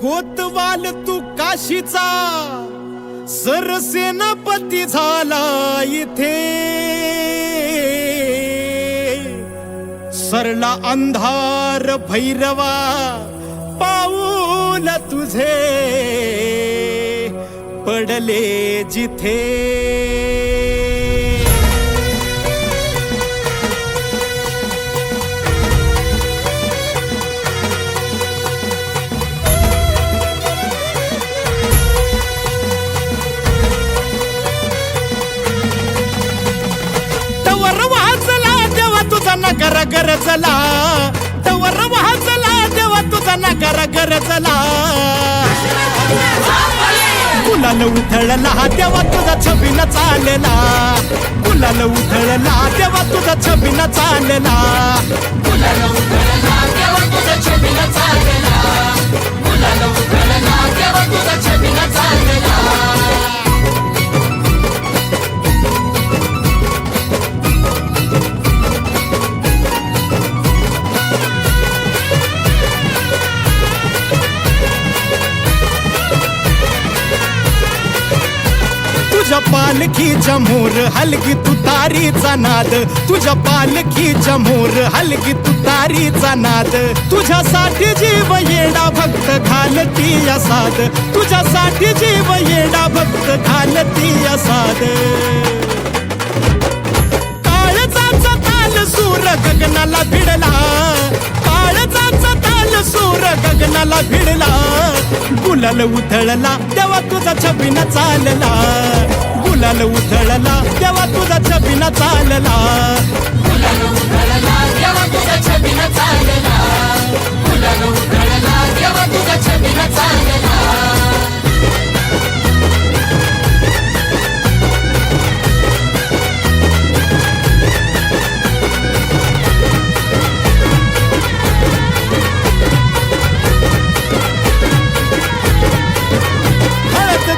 कोतवाल तू काशीचा सरसेनापती झाला इथे सरला अंधार भैरवा पाऊल तुझे पडले जिथे नगर गरजला तवर वाजला देवा तुझा नगर गरजला गुलाल उधळला देवा तुझा छबिन चालला गुलाल उधळला देवा तुझा छबिन चालला गुलाल उधळला देवा तुझा छबिन चालला गुलाल उधळला देवा तुझा छबिन चालला तुझ्या पालखीच्या मोर हलगी तुतारीचा नाद तुझ्या पालखीच्या मोर हलगी तुतारीचा नाद तुझ्यासाठी जीव येडा भक्त घालती असाद तुझ्यासाठी जीव येडा भक्त घालती असाद काळजाचा ताल सूर गगनाला भिडला काळजाचा ताल सूर गगनाला भिडला गुलाल उधळला तेव्हा तुझा छबिन चालला गुलाल उधळला तेव्हा तुझा छबिन चालला गुलाल उधळला तेव्हा तुझा छबिन चालला गुलाल उधळला तेव्हा तुझा छबिन चालला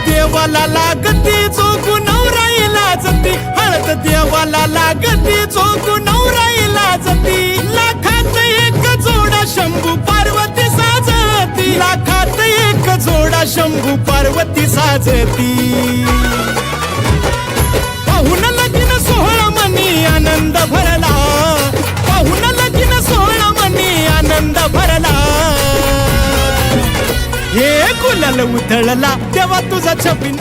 देवाला लागती चोकू नवराईला जती हळद देवाला लागती चोकू नवराईला जती लाखात एक जोडा शंभू पार्वती साजती लाखात एक जोडा शंभू पार्वती साजती पाहून लगीन सोहळा मनी आनंद भरला पाहून लगीन सोहळा मनी आनंद भरला हे गुलाल उधळला तेव्हा तुझा छबिन